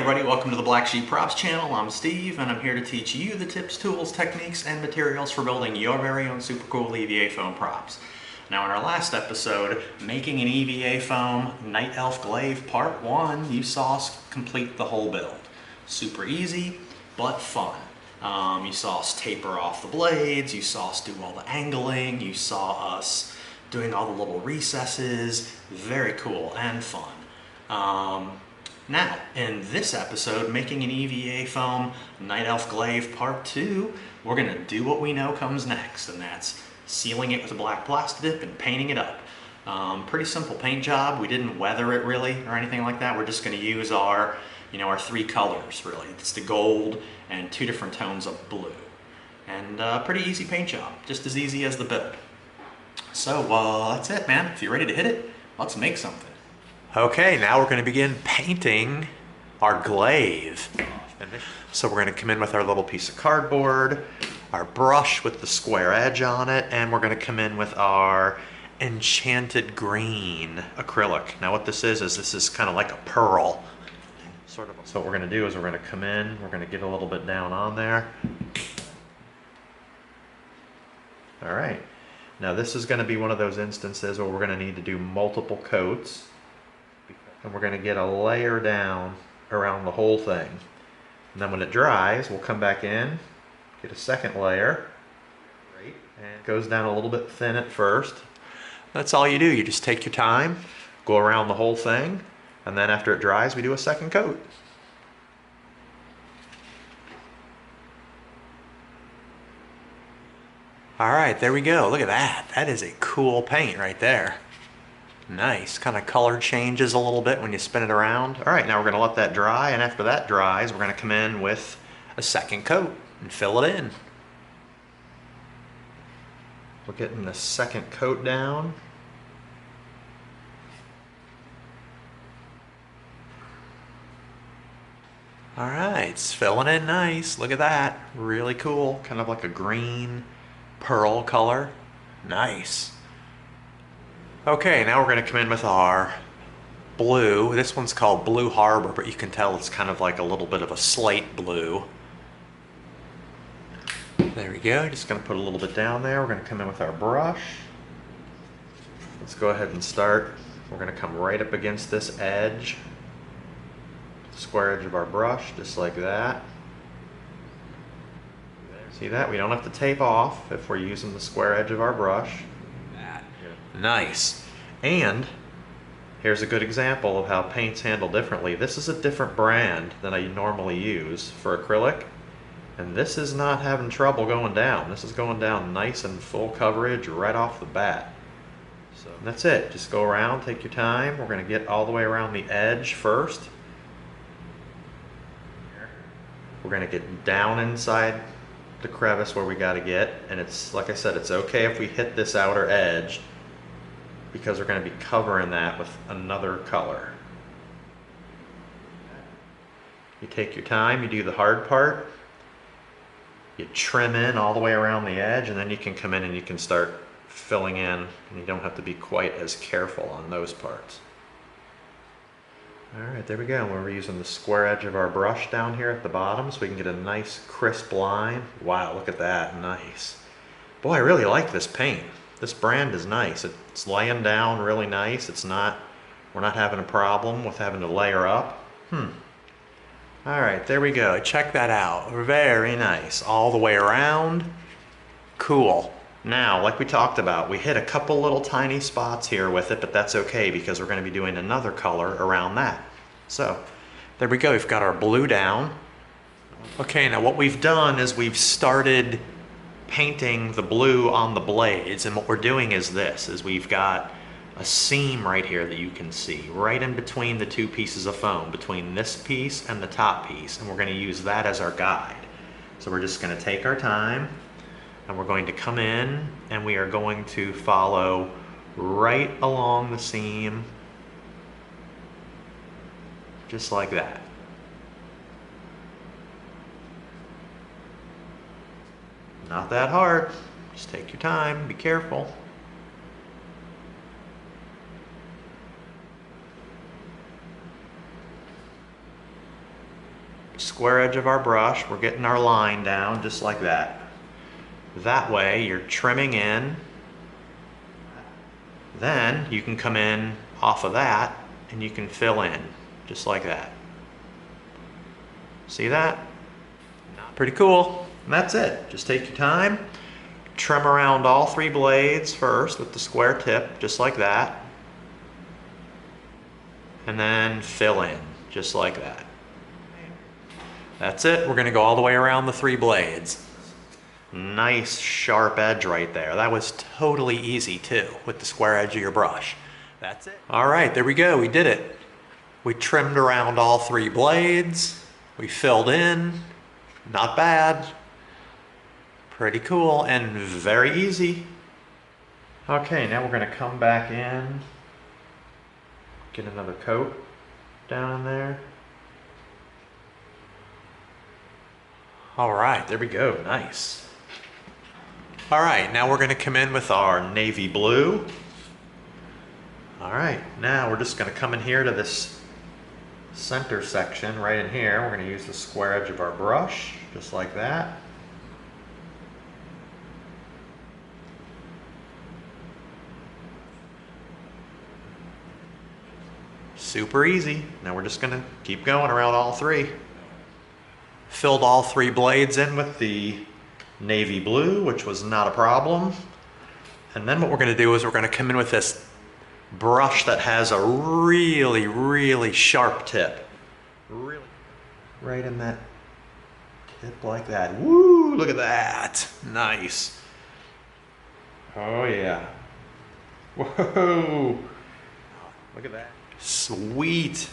everybody, welcome to the Black Sheep Props channel. I'm Steve and I'm here to teach you the tips, tools, techniques, and materials for building your very own super cool EVA foam props. Now in our last episode, making an EVA foam Night Elf Glaive Part 1, you saw us complete the whole build. Super easy, but fun. You saw us taper off the blades, you saw us do all the angling, you saw us doing all the little recesses. Very cool and fun. Now, in this episode, making an EVA foam Night Elf Glaive Part 2, we're going to do what we know comes next, and that's sealing it with a black plastic dip and painting it up. Pretty simple paint job. We didn't weather it really or anything like that. We're just going to use our three colors really. It's the gold and two different tones of blue. And pretty easy paint job, just as easy as the build. So that's it, man. If you're ready to hit it, let's make something. Okay, now we're going to begin painting our glaive. So we're going to come in with our little piece of cardboard, our brush with the square edge on it, and we're going to come in with our enchanted green acrylic. Now what this is kind of like a pearl. So what we're going to do is we're going to come in, we're going to get a little bit down on there. All right, now this is going to be one of those instances where we're going to need to do multiple coats. And we're going to get a layer down around the whole thing. And then when it dries, we'll come back in, get a second layer. Great. And it goes down a little bit thin at first. That's all you do. You just take your time, go around the whole thing, and then after it dries, we do a second coat. All right, there we go. Look at that. That is a cool paint right there. Nice, kind of color changes a little bit when you spin it around. All right, now we're gonna let that dry, and after that dries, we're gonna come in with a second coat and fill it in. We're getting the second coat down. All right, it's filling in nice. Look at that, really cool. Kind of like a green pearl color. Nice. Okay, now we're going to come in with our blue. This one's called Blue Harbor, but you can tell it's kind of like a little bit of a slate blue. There we go. Just going to put a little bit down there. We're going to come in with our brush. Let's go ahead and start. We're going to come right up against this edge, the square edge of our brush, just like that. See that? We don't have to tape off if we're using the square edge of our brush. Nice. And here's a good example of how paint's handled differently. This is a different brand than I normally use for acrylic, and this is not having trouble going down. This is going down nice and full coverage right off the bat. So that's it. Just go around, take your time. We're going to get all the way around the edge first. We're going to get down inside the crevice where we got to get, and it's like I said, it's okay if we hit this outer edge, because we're going to be covering that with another color. You take your time, you do the hard part, you trim in all the way around the edge, and then you can come in and you can start filling in, and you don't have to be quite as careful on those parts. Alright, there we go. We're using the square edge of our brush down here at the bottom so we can get a nice crisp line. Wow, look at that, nice. Boy, I really like this paint. This brand is nice. It's laying down really nice. We're not having a problem with having to layer up. All right, there we go. Check that out. Very nice. All the way around. Cool. Now, like we talked about, we hit a couple little tiny spots here with it, but that's okay because we're going to be doing another color around that. So, there we go. We've got our blue down. Okay, now what we've done is we've started painting the blue on the blades, and what we're doing is we've got a seam right here that you can see right in between the two pieces of foam, between this piece and the top piece, and we're going to use that as our guide. So we're just going to take our time and we're going to come in and we are going to follow right along the seam just like that. Not that hard, just take your time, be careful. square edge of our brush, we're getting our line down just like that. That way you're trimming in. Then you can come in off of that and you can fill in just like that. See that? Pretty cool. And that's it. Just take your time, trim around all 3 blades first with the square tip, just like that. And then fill in, just like that. That's it. We're gonna go all the way around the 3 blades. Nice sharp edge right there. That was totally easy too, with the square edge of your brush. That's it. All right, there we go. We did it. We trimmed around all 3 blades. We filled in. Not bad. Pretty cool and very easy. Okay, now we're gonna come back in, get another coat down in there. All right, there we go, nice. All right, now we're gonna come in with our navy blue. All right, now we're just gonna come in here to this center section right in here. We're gonna use the square edge of our brush, just like that. Super easy. Now we're just gonna keep going around all 3. Filled all 3 blades in with the navy blue, which was not a problem. And then what we're gonna do is we're gonna come in with this brush that has a really, really sharp tip. Really, right in that tip like that. Woo, look at that. Nice. Oh yeah. Whoa. Look at that. Sweet.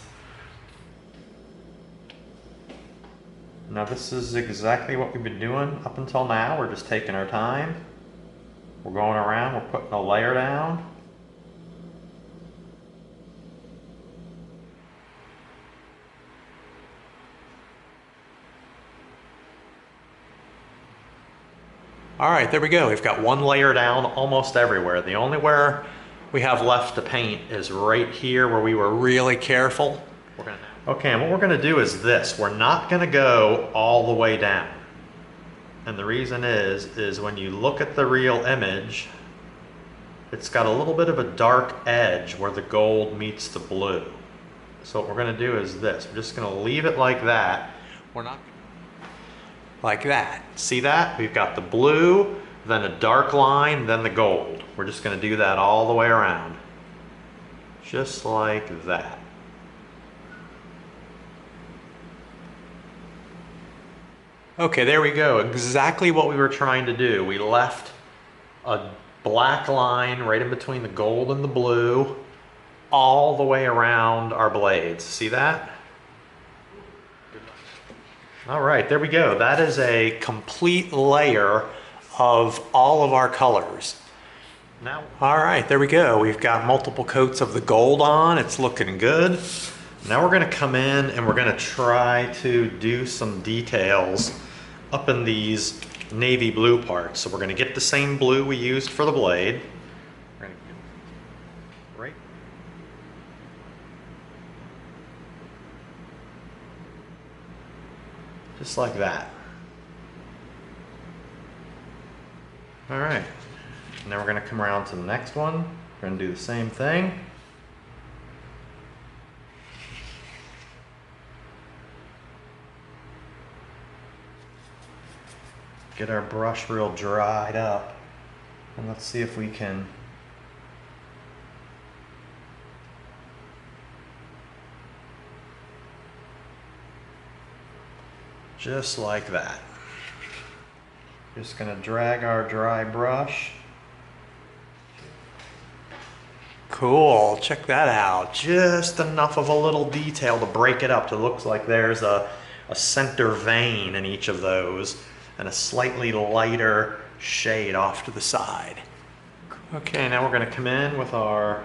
Now this is exactly what we've been doing up until now. We're just taking our time. We're going around, we're putting a layer down. All right, there we go. We've got 1 layer down almost everywhere. The only where we have left to paint is right here where we were really careful. Okay, and what we're gonna do is this. We're not gonna go all the way down. And the reason is when you look at the real image, it's got a little bit of a dark edge where the gold meets the blue. So what we're gonna do is this. We're just gonna leave it like that. We're not like that. See that? We've got the blue, then a dark line, then the gold. We're just gonna do that all the way around. Just like that. Okay, there we go. Exactly what we were trying to do. We left a black line right in between the gold and the blue all the way around our blades. See that? All right, there we go. That is a complete layer of all of our colors. Now, all right, there we go. We've got multiple coats of the gold on. It's looking good. Now we're gonna come in and we're gonna try to do some details up in these navy blue parts. So we're gonna get the same blue we used for the blade. We're gonna get right. Just like that. All right, now we're gonna come around to the next one. We're gonna do the same thing. Get our brush real dried up. And let's see if we can just like that. Just gonna drag our dry brush. Cool, check that out. Just enough of a little detail to break it up to look like there's a center vein in each of those and a slightly lighter shade off to the side. Okay, now we're gonna come in with our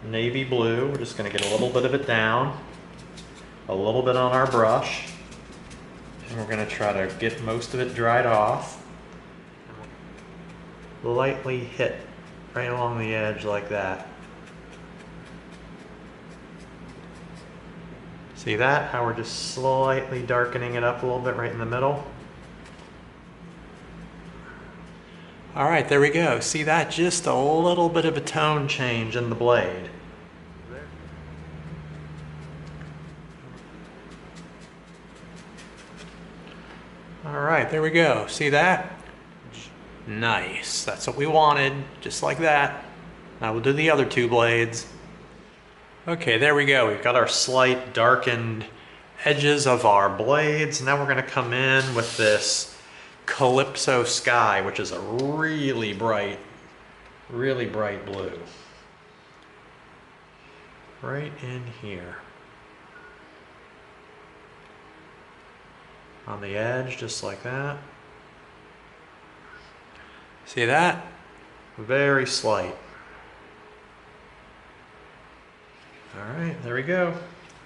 navy blue. We're just gonna get a little bit of it down, a little bit on our brush, and we're gonna try to get most of it dried off. Lightly hit right along the edge like that. See that? How we're just slightly darkening it up a little bit right in the middle. All right, there we go. See that? Just a little bit of a tone change in the blade. All right, there we go. See that? Nice. That's what we wanted, just like that. Now we'll do the other two blades. Okay, there we go. We've got our slight darkened edges of our blades. Now we're going to come in with this Calypso Sky, which is a really bright blue. Right in here. On the edge, just like that. See that? Very slight. All right, there we go.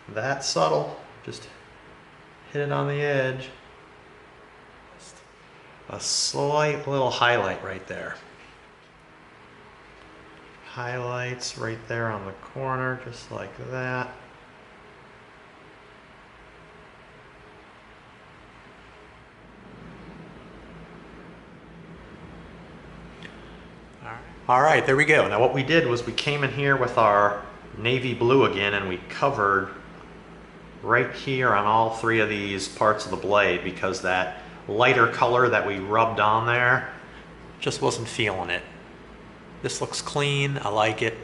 That subtle. Just hit it on the edge. A slight little highlight right there. Highlights right there on the corner, just like that. All right, there we go. Now what we did was we came in here with our navy blue again and we covered right here on all three of these parts of the blade because that lighter color that we rubbed on there just wasn't feeling it. This looks clean, I like it.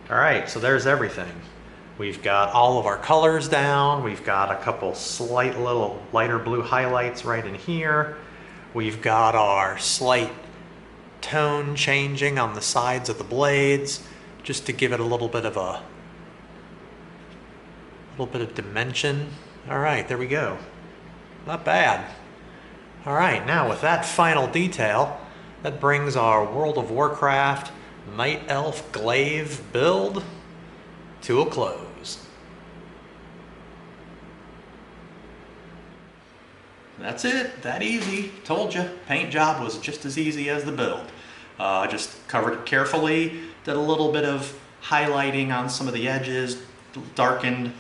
All right, so there's everything. We've got all of our colors down. We've got a couple slight little lighter blue highlights right in here. We've got our slight tone changing on the sides of the blades just to give it a little bit of dimension. All right, there we go. Not bad. All right, now with that final detail, that brings our World of Warcraft Night Elf Glaive build to a close. That's it, that easy. Told you, paint job was just as easy as the build. Just covered it carefully, did a little bit of highlighting on some of the edges, darkened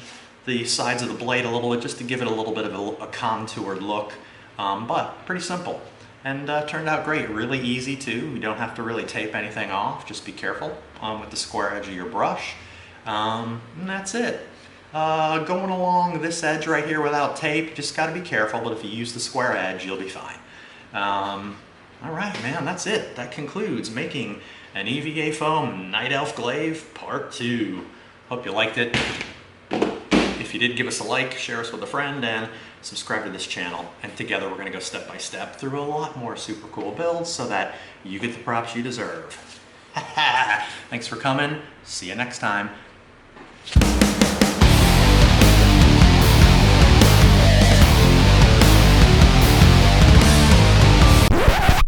the sides of the blade a little bit just to give it a little bit of a contoured look, but pretty simple. And turned out great, really easy too. You don't have to really tape anything off, just be careful with the square edge of your brush. And that's it. Going along this edge right here without tape, just got to be careful, but if you use the square edge, you'll be fine. All right, man, that's it. That concludes making an EVA foam Night Elf Glaive Part 2. Hope you liked it. If you did, give us a like, share us with a friend, and subscribe to this channel. And together we're going to go step by step through a lot more super cool builds so that you get the props you deserve. Thanks for coming. See you next time.